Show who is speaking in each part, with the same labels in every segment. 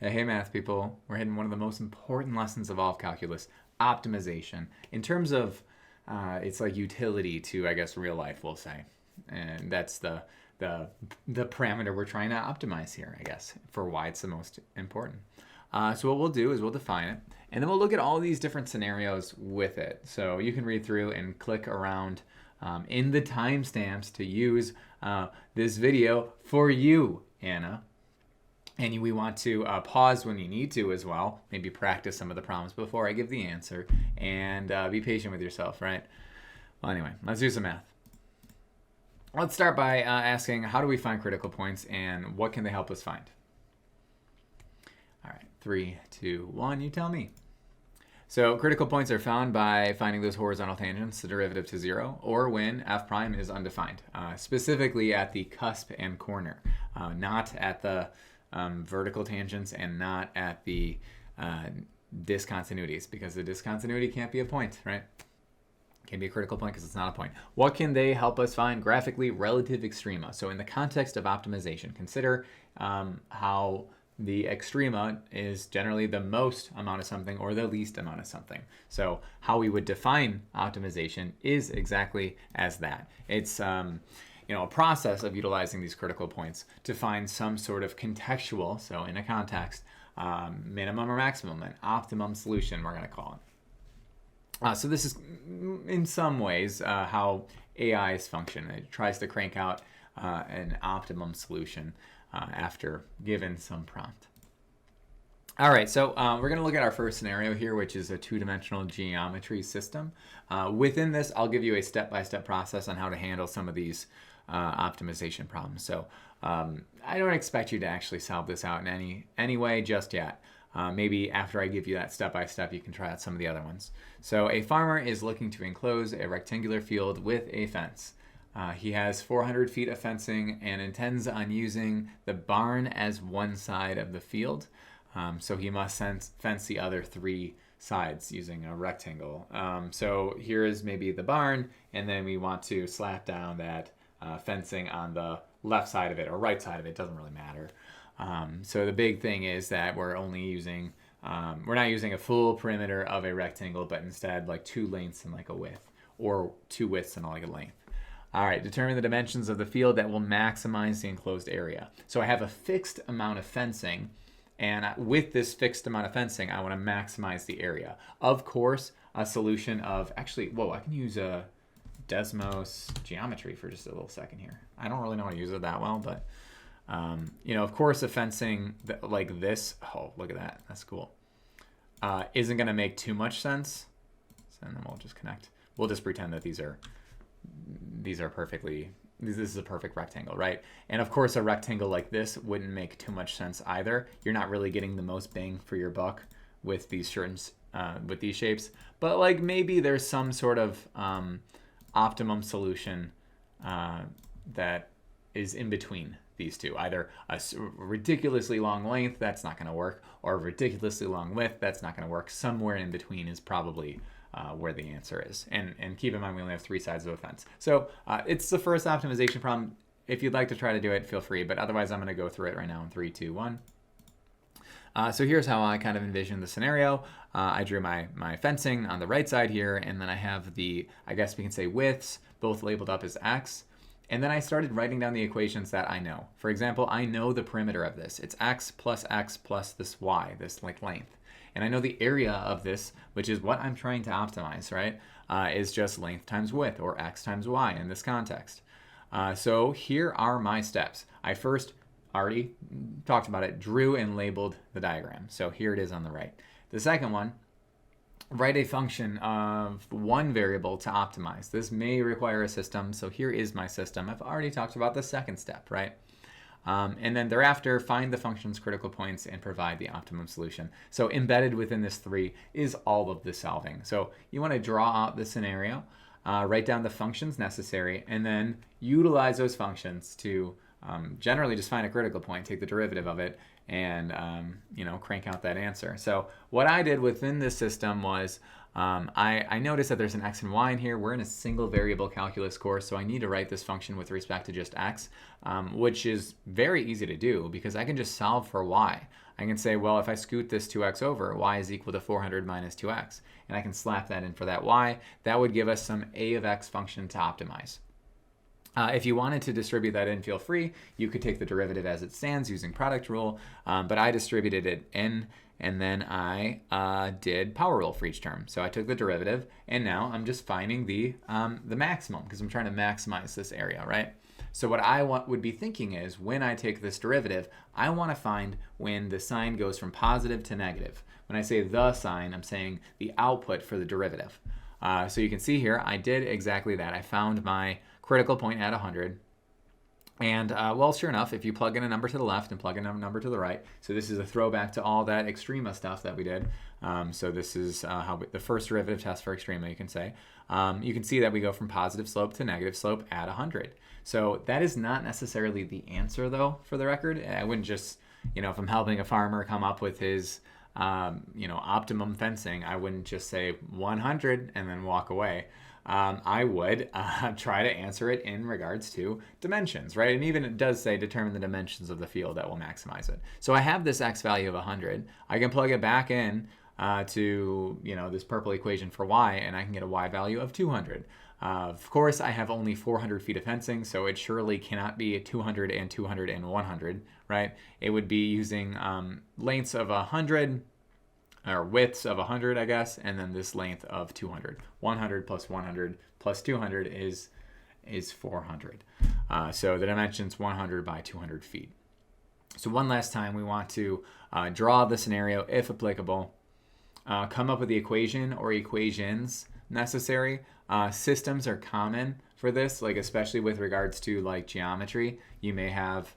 Speaker 1: Hey math people, we're hitting one of the most important lessons of all of calculus, optimization. In terms of, it's like utility to, I guess, real life, we'll say. And that's the parameter we're trying to optimize here, I guess, for why it's the most important. So what we'll do is we'll define it, and then we'll look at all these different scenarios with it. So you can read through and click around in the timestamps to use this video for you, Anna. And we want to pause when you need to as well. Maybe practice some of the problems before I give the answer. And be patient with yourself, right? Well, anyway, let's do some math. Let's start by asking, how do we find critical points and what can they help us find? All right, 3, 2, 1, you tell me. So critical points are found by finding those horizontal tangents, the derivative to 0, or when f prime is undefined, specifically at the cusp and corner, not at the vertical tangents and not at the discontinuities, because the discontinuity can't be a point, right? Can't be a critical point because it's not a point. What can they help us find? Graphically, relative extrema. So in the context of optimization, consider how the extrema is generally the most amount of something or the least amount of something. So how we would define optimization is exactly as that. It's a process of utilizing these critical points to find some sort of contextual, so in a context, minimum or maximum, an optimum solution, we're going to call it. So this is, in some ways, how AIs function. It tries to crank out an optimum solution after given some prompt. All right, so we're going to look at our first scenario here, which is a two-dimensional geometry system. Within this, I'll give you a step-by-step process on how to handle some of these optimization problems. So I don't expect you to actually solve this out in any way just yet. Maybe after I give you that step-by-step, you can try out some of the other ones. So a farmer is looking to enclose a rectangular field with a fence. He has 400 feet of fencing and intends on using the barn as one side of the field. So he must fence the other 3 sides using a rectangle. So here is maybe the barn, and then we want to slap down that fencing on the left side of it or right side of it, doesn't really matter. So the big thing is that we're only using, we're not using a full perimeter of a rectangle, but instead like 2 lengths and like a width, or 2 widths and like a length. All right, determine the dimensions of the field that will maximize the enclosed area. So I have a fixed amount of fencing, and with this fixed amount of fencing, I want to maximize the area. Of course, a solution of, actually, I can use a Desmos geometry for just a little second here. I don't really know how to use it that well, but of course, a fencing like this, oh, look at that, that's cool, isn't going to make too much sense. So then we'll just connect. We'll just pretend that these are perfectly, this is a perfect rectangle, right? And of course, a rectangle like this wouldn't make too much sense either. You're not really getting the most bang for your buck with these shapes, but like maybe there's some sort of optimum solution that is in between these two. Either a ridiculously long length, that's not going to work, or a ridiculously long width, that's not going to work. Somewhere in between is probably where the answer is. And keep in mind, we only have 3 sides of a fence. So it's the first optimization problem. If you'd like to try to do it, feel free. But otherwise, I'm going to go through it right now in 3, 2, 1. So here's how I kind of envision the scenario. I drew my fencing on the right side here, and then I have the, I guess we can say widths, both labeled up as x. And then I started writing down the equations that I know. For example, I know the perimeter of this. It's x plus this y, this like length. And I know the area of this, which is what I'm trying to optimize, right, is just length times width, or x times y in this context. So here are my steps. I first already talked about it, drew and labeled the diagram. So here it is on the right. The second one, write a function of one variable to optimize. This may require a system, so here is my system. I've already talked about the second step, right? And then thereafter, find the function's critical points and provide the optimum solution. So embedded within this 3 is all of the solving. So you want to draw out the scenario, write down the functions necessary, and then utilize those functions to generally just find a critical point, take the derivative of it, and crank out that answer. So what I did within this system was I noticed that there's an x and y in here. We're in a single variable calculus course, so I need to write this function with respect to just x, which is very easy to do because I can just solve for y. I can say, well, if I scoot this 2x over, y is equal to 400 minus 2x. And I can slap that in for that y. That would give us some a of x function to optimize. If you wanted to distribute that in, feel free. You could take the derivative as it stands using product rule, but I distributed it in, and then I did power rule for each term. So I took the derivative, and now I'm just finding the maximum because I'm trying to maximize this area, right? So what I would be thinking is when I take this derivative, I want to find when the sign goes from positive to negative. When I say the sign, I'm saying the output for the derivative. So you can see here, I did exactly that. I found my critical point at 100. And well, sure enough, if you plug in a number to the left and plug in a number to the right, so this is a throwback to all that extrema stuff that we did. So this is the first derivative test for extrema, you can say. You can see that we go from positive slope to negative slope at 100. So that is not necessarily the answer, though, for the record. I wouldn't just, if I'm helping a farmer come up with his, optimum fencing, I wouldn't just say 100 and then walk away. I would try to answer it in regards to dimensions, right? And even it does say determine the dimensions of the field that will maximize it. So I have this x value of 100. I can plug it back in to this purple equation for y, and I can get a y value of 200. Of course, I have only 400 feet of fencing, so it surely cannot be 200 and 200 and 100, right? It would be using lengths of 100, or widths of 100, I guess, and then this length of 200. 100 plus 100 plus 200 is 400. So the dimension's 100 by 200 feet. So one last time, we want to draw the scenario, if applicable, come up with the equation or equations necessary. Systems are common for this, like especially with regards to like geometry. You may have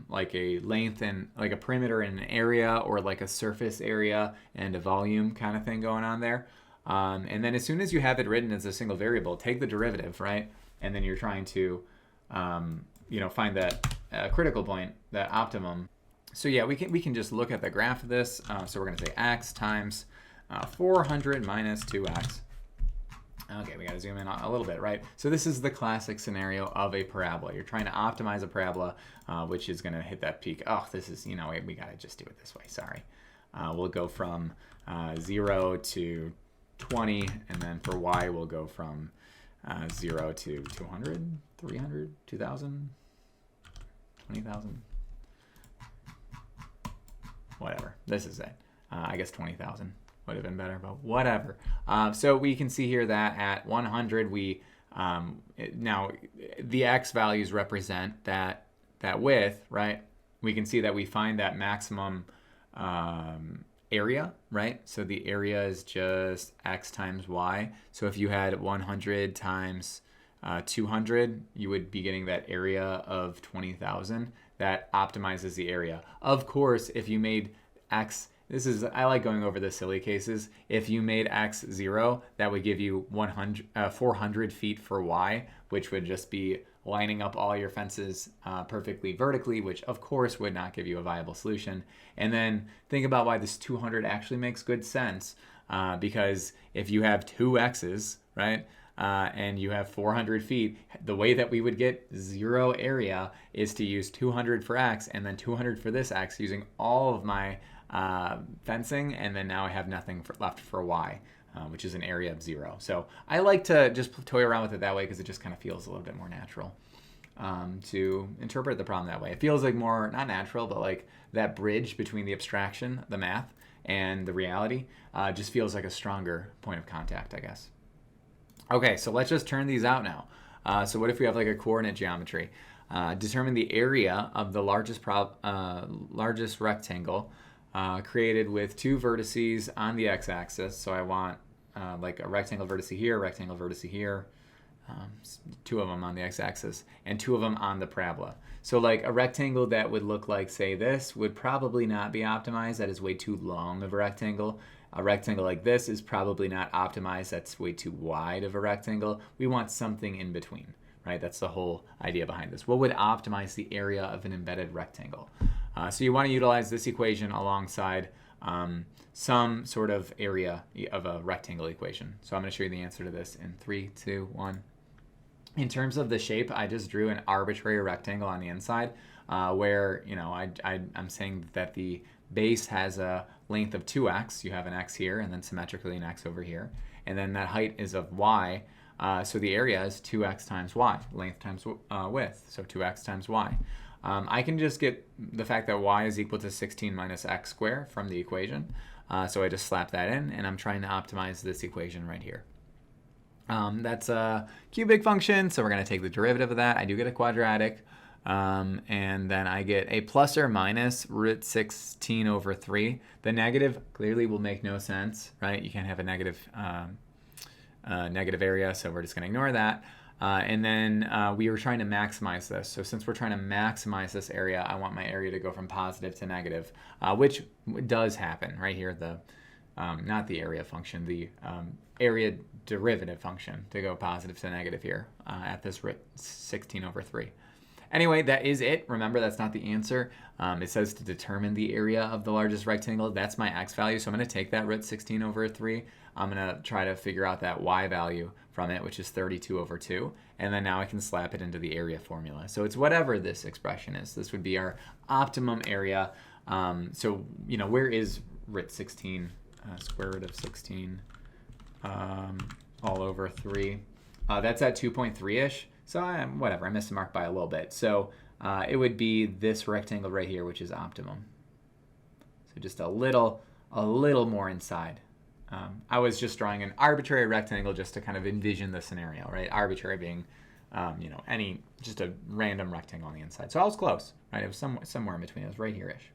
Speaker 1: like a length and like a perimeter and an area, or like a surface area and a volume kind of thing going on there. And then as soon as you have it written as a single variable, take the derivative, right? And then you're trying to, find that critical point, that optimum. So yeah, we can just look at the graph of this. So we're going to say x times 400 minus 2x. Okay, we got to zoom in a little bit, right? So this is the classic scenario of a parabola. You're trying to optimize a parabola, which is going to hit that peak. Oh, this is, we got to just do it this way. Sorry. We'll go from 0 to 20, and then for y, we'll go from 0 to 200, 300, 2,000, 20,000, whatever. This is it. I guess 20,000. Would have been better, but whatever. So we can see here that at 100, we now the x values represent that width, right? We can see that we find that maximum area, right? So the area is just x times y. So if you had 100 times 200, you would be getting that area of 20,000. That optimizes the area. Of course, if you made x, I like going over the silly cases. If you made x 0, that would give you 400 feet for y, which would just be lining up all your fences perfectly vertically, which of course would not give you a viable solution. And then think about why this 200 actually makes good sense, because if you have two x's, right, and you have 400 feet, the way that we would get 0 area is to use 200 for x and then 200 for this x, using all of my fencing, and then now I have nothing left for y, which is an area of 0. So I like to just toy around with it that way because it just kind of feels a little bit more natural to interpret the problem that way. It feels like more, not natural, but like that bridge between the abstraction, the math, and the reality just feels like a stronger point of contact, I guess. Okay, so let's just turn these out now. So what if we have like a coordinate geometry? Determine the area of the largest rectangle created with two vertices on the x-axis. So I want like a rectangle vertex here, two of them on the x-axis, and two of them on the parabola. So like a rectangle that would look like, say, this would probably not be optimized. That is way too long of a rectangle. A rectangle like this is probably not optimized. That's way too wide of a rectangle. We want something in between, right? That's the whole idea behind this. What would optimize the area of an embedded rectangle? So you want to utilize this equation alongside some sort of area of a rectangle equation. So I'm going to show you the answer to this in 3, 2, 1. In terms of the shape, I just drew an arbitrary rectangle on the inside where, I'm saying that the base has a length of 2x. You have an x here, and then symmetrically an x over here. And then that height is of y. So the area is 2x times y, length times width. So 2x times y. I can just get the fact that y is equal to 16 minus x squared from the equation. So I just slap that in, and I'm trying to optimize this equation right here. That's a cubic function, so we're going to take the derivative of that. I do get a quadratic, and then I get a plus or minus root 16 over 3. The negative clearly will make no sense, right? You can't have a negative area, so we're just going to ignore that. And then we were trying to maximize this. So since we're trying to maximize this area, I want my area to go from positive to negative, which does happen right here. The not the area function, the area derivative function to go positive to negative here at this root 16 over 3. Anyway, that is it. Remember, that's not the answer. It says to determine the area of the largest rectangle. That's my x value. So I'm going to take that root 16 over 3. I'm going to try to figure out that y value from it, which is 32 over 2. And then now I can slap it into the area formula. So it's whatever this expression is. This would be our optimum area. So, you know, where is root 16, square root of 16 all over 3? That's at 2.3-ish. So whatever, I missed the mark by a little bit. So it would be this rectangle right here, which is optimum. So just a little more inside. I was just drawing an arbitrary rectangle just to kind of envision the scenario, right? Arbitrary being, you know, just a random rectangle on the inside. So I was close, right? It was somewhere in between. It was right here-ish.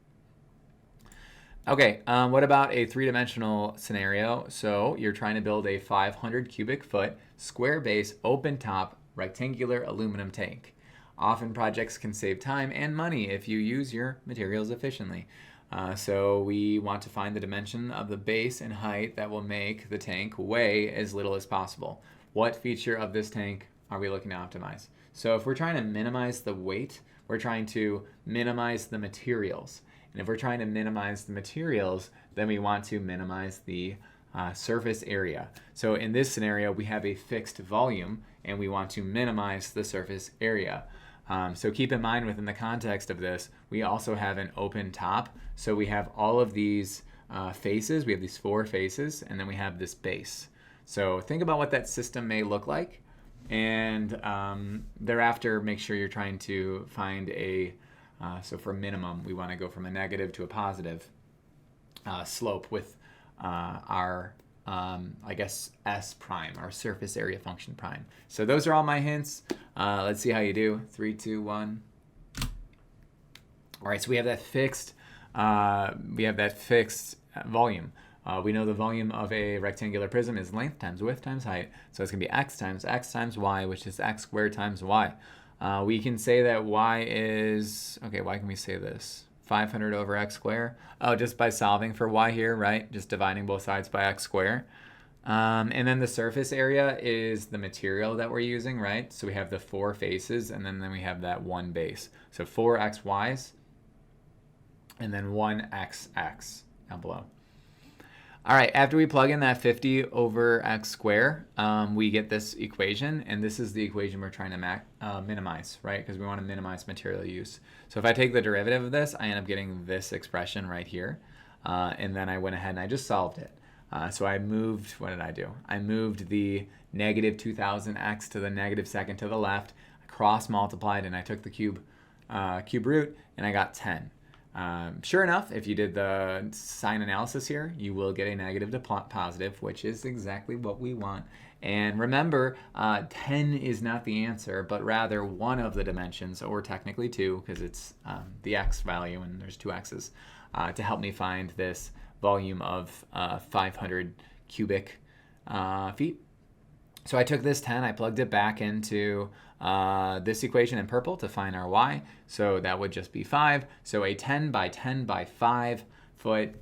Speaker 1: Okay, what about a three-dimensional scenario? So you're trying to build a 500 cubic foot square base open top rectangular aluminum tank. Often projects can save time and money if you use your materials efficiently. So we want to find the dimension of the base and height that will make the tank weigh as little as possible. What feature of this tank are we looking to optimize? So if we're trying to minimize the weight, we're trying to minimize the materials. And if we're trying to minimize the materials, then we want to minimize the surface area. So in this scenario, we have a fixed volume, and we want to minimize the surface area. So keep in mind, within the context of this, we also have an open top. So we have all of these faces. We have these 4 faces, and then we have this base. So think about what that system may look like, and thereafter, make sure you're trying to find a, so for minimum, we want to go from a negative to a positive slope with our, I guess, S prime, our surface area function prime. So those are all my hints. Let's see how you do. 3, 2, 1. All right, so we have that fixed volume. We know the volume of a rectangular prism is length times width times height. So it's going to be x times y, which is x squared times y. We can say that y is, okay, why can we say this? 500 over x squared. Oh, just by solving for y here, right? Just dividing both sides by x squared. And then the surface area is the material that we're using, right? So we have the 4 faces, and then we have that 1 base. So 4 xy's, and then 1 xx down below. All right, after we plug in that 50 over x squared, we get this equation, and this is the equation we're trying to minimize, right? Because we want to minimize material use. So if I take the derivative of this, I end up getting this expression right here, and then I went ahead and I just solved it. So I moved, what did I do? I moved the negative 2000x to the negative second to the left, cross multiplied, and I took the cube root, and I got 10. Sure enough, if you did the sign analysis here, you will get a negative to positive, which is exactly what we want. And remember, 10 is not the answer, but rather one of the dimensions, or technically 2, because it's the x value, and there's 2 x's, to help me find this volume of 500 cubic feet. So I took this 10, I plugged it back into this equation in purple to find our y. So that would just be 5. So a 10 by 10 by 5 foot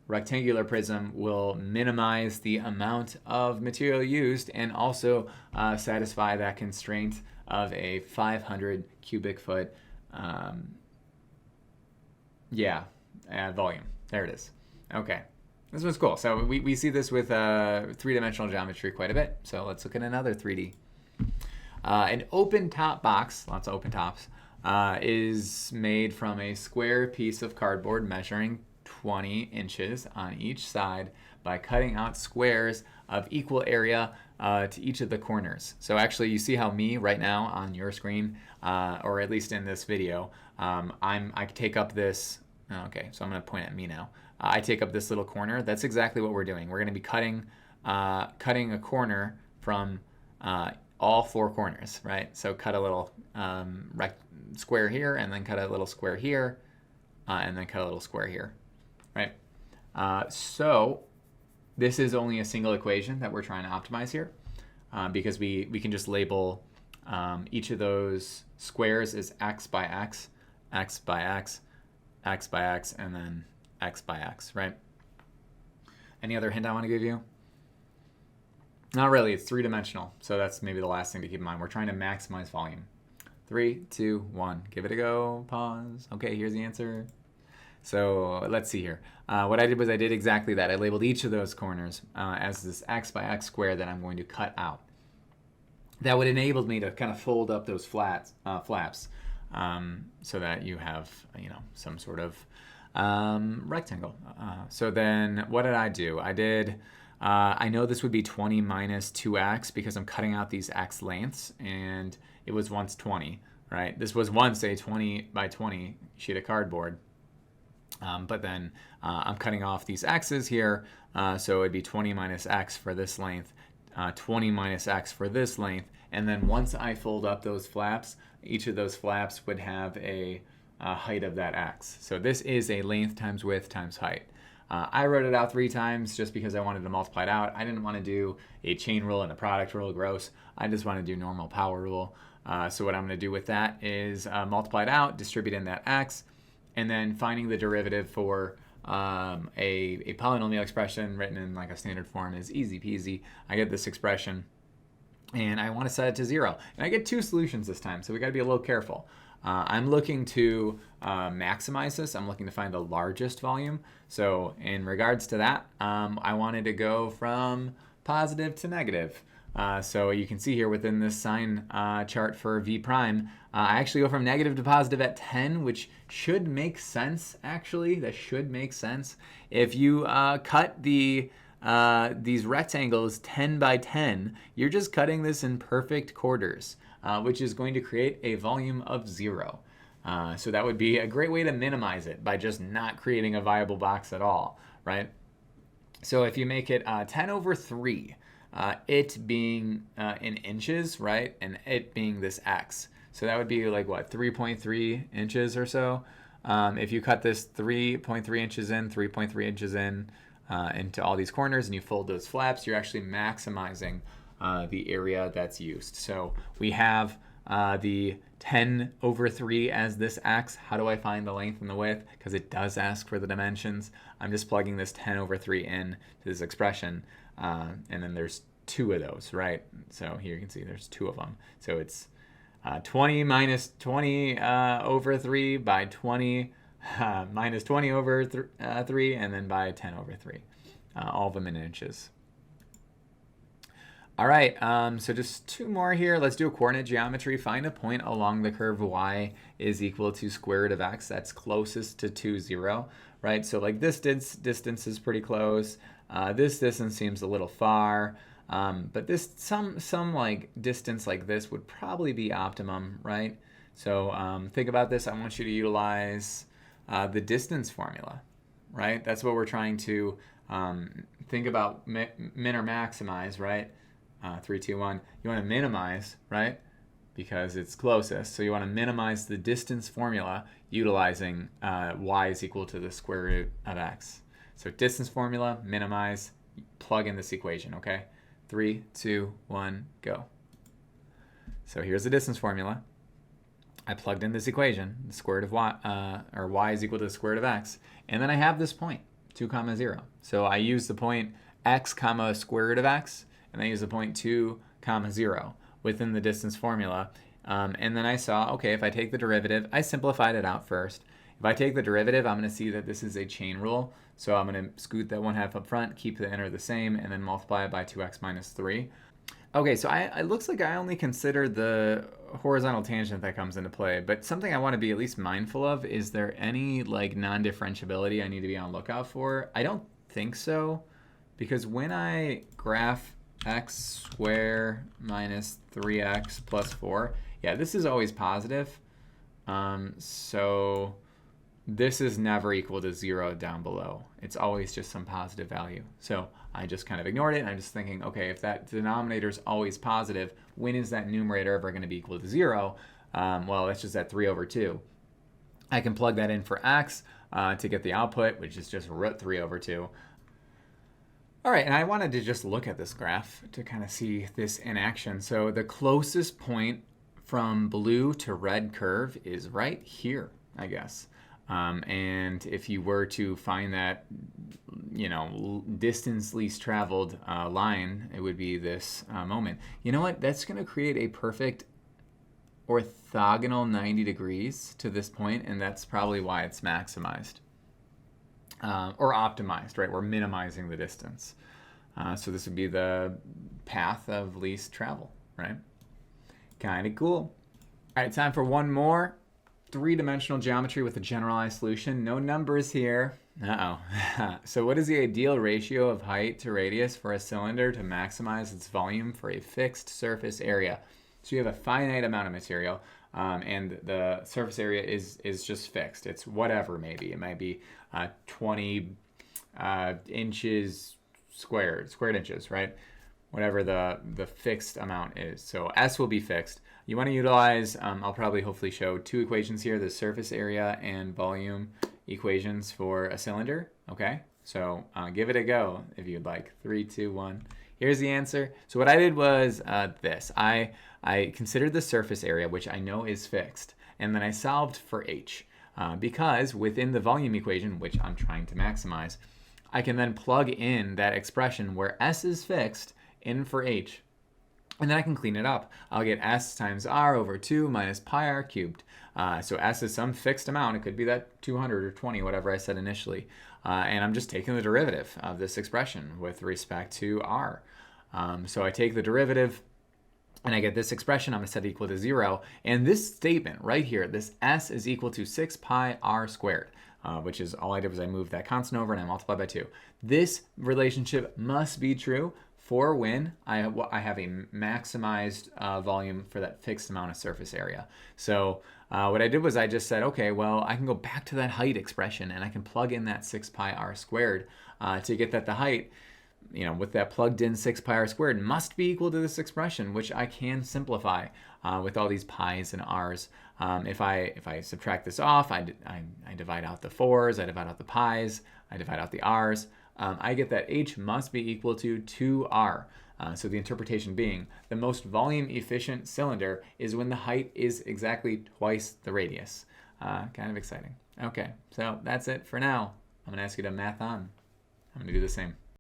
Speaker 1: rectangular prism will minimize the amount of material used and also satisfy that constraint of a 500 cubic foot volume. There it is. Okay. This was cool. So we see this with three-dimensional geometry quite a bit. So let's look at another 3D. An open top box, lots of open tops, is made from a square piece of cardboard measuring 20 inches on each side by cutting out squares of equal area to each of the corners. So actually you see how me right now on your screen, or at least in this video, I take up this, okay, so I'm going to point at me now. I take up this little corner. That's exactly what we're doing. We're going to be cutting a corner from all four corners, right? So cut a little square here, and then cut a little square here, and then cut a little square here, right? So this is only a single equation that we're trying to optimize here, because we can just label each of those squares as x by x, x by x, x by x, and then x by x, right? Any other hint I want to give you? Not really, it's three-dimensional, so that's maybe the last thing to keep in mind. We're trying to maximize volume. 3, 2, 1, give it a go, pause. Okay, here's the answer. So let's see here. What I did was I did exactly that. I labeled each of those corners as this x by x square that I'm going to cut out. That would enable me to kind of fold up those flaps so that you have, some sort of rectangle. So then what did I do? I know this would be 20 minus 2x because I'm cutting out these x lengths, and it was once 20, right? This was once a 20 by 20 sheet of cardboard. But then I'm cutting off these x's here, so it'd be 20 minus x for this length, 20 minus x for this length, and then once I fold up those flaps, each of those flaps would have a height of that x. So this is a length times width times height. I wrote it out 3 times just because I wanted to multiply it out. I didn't want to do a chain rule and a product rule, gross. I just want to do normal power rule. So what I'm going to do with that is multiply it out, distribute in that x, and then finding the derivative for a polynomial expression written in like a standard form is easy peasy. I get this expression, and I want to set it to 0. And I get 2 solutions this time, so we got to be a little careful. I'm looking to maximize this. I'm looking to find the largest volume. So in regards to that, I wanted to go from positive to negative. So you can see here within this sign chart for V prime, I actually go from negative to positive at 10, which should make sense, actually. That should make sense. If you cut these rectangles 10 by 10, you're just cutting this in perfect quarters, which is going to create a volume of 0. So that would be a great way to minimize it by just not creating a viable box at all, right? So if you make it 10 over 3, it being in inches, right? And it being this x. So that would be like what, 3.3 inches or so? If you cut this 3.3 inches in, 3.3 inches in into all these corners and you fold those flaps, you're actually maximizing the area that's used. So we have the 10 over 3 as this x. How do I find the length and the width? Because it does ask for the dimensions. I'm just plugging this 10 over 3 in to this expression. And then there's 2 of those, right? So here you can see there's 2 of them. So it's 20 minus 20 over 3 by 20 minus 20 over 3, and then by 10 over 3. All of them in inches. All right, so just 2 more here. Let's do a coordinate geometry. Find a point along the curve y is equal to square root of x. That's closest to 2, 0, right? So like this distance is pretty close. This distance seems a little far, but this some like distance like this would probably be optimum, right? So think about this. I want you to utilize the distance formula, right? That's what we're trying to think about, min or maximize, right? 3, 2, 1. You want to minimize, right? Because it's closest. So you want to minimize the distance formula utilizing y is equal to the square root of x. So distance formula, minimize, plug in this equation, okay? 3, 2, 1, go. So here's the distance formula. I plugged in this equation, the square root of y, or y is equal to the square root of x. And then I have this point, 2, 0. So I use the point x comma square root of x, and I use the point 2, 0 within the distance formula. And then I saw, okay, if I take the derivative, I simplified it out first. If I take the derivative, I'm going to see that this is a chain rule. So I'm going to scoot that 1/2 up front, keep the inner the same, and then multiply it by 2x minus 3. Okay, so it looks like I only considered the horizontal tangent that comes into play, but something I want to be at least mindful of, is there any like non-differentiability I need to be on lookout for? I don't think so, because when I graph x squared minus 3x plus 4, yeah, this is always positive. So this is never equal to 0 down below. It's always just some positive value. So I just kind of ignored it, and I'm just thinking, okay, if that denominator is always positive, when is that numerator ever going to be equal to 0? Well, that's just at 3 over 2. I can plug that in for x to get the output, which is just root 3 over 2. All right, and I wanted to just look at this graph to kind of see this in action. So the closest point from blue to red curve is right here, I guess. And if you were to find that, you know, distance least traveled line, it would be this moment. You know what? That's going to create a perfect orthogonal 90 degrees to this point, and that's probably why it's maximized. Or optimized, right? We're minimizing the distance. So this would be the path of least travel, right? Kind of cool. All right, time for one more. Three-dimensional geometry with a generalized solution. No numbers here. Uh-oh. So what is the ideal ratio of height to radius for a cylinder to maximize its volume for a fixed surface area? So you have a finite amount of material, and the surface area is just fixed. It's whatever, maybe. It might be 20 inches squared inches, right? Whatever the fixed amount is. So S will be fixed. You want to utilize, I'll probably hopefully show two equations here, the surface area and volume equations for a cylinder. Okay, so give it a go if you'd like. 3, 2, 1. Here's the answer. So what I did was this. I considered the surface area, which I know is fixed, and then I solved for h. Because within the volume equation, which I'm trying to maximize, I can then plug in that expression where S is fixed in for h. And then I can clean it up. I'll get S times R over 2 minus pi R cubed. So S is some fixed amount. It could be that 200 or 20, whatever I said initially. And I'm just taking the derivative of this expression with respect to R. So I take the derivative, and I get this expression. I'm going to set it equal to 0. And this statement right here, this S is equal to 6 pi R squared, which is all I did was I moved that constant over and I multiplied by 2. This relationship must be true for when I have a maximized volume for that fixed amount of surface area. So what I did was I just said, okay, well, I can go back to that height expression and I can plug in that 6 pi R squared to get that the height, you know, with that plugged in 6 pi R squared must be equal to this expression, which I can simplify with all these pi's and r's. If I subtract this off, I divide out the 4's, I divide out the pi's, I divide out the r's. I get that h must be equal to 2r. So the interpretation being the most volume efficient cylinder is when the height is exactly twice the radius. Kind of exciting. Okay, so that's it for now. I'm going to ask you to math on. I'm going to do the same.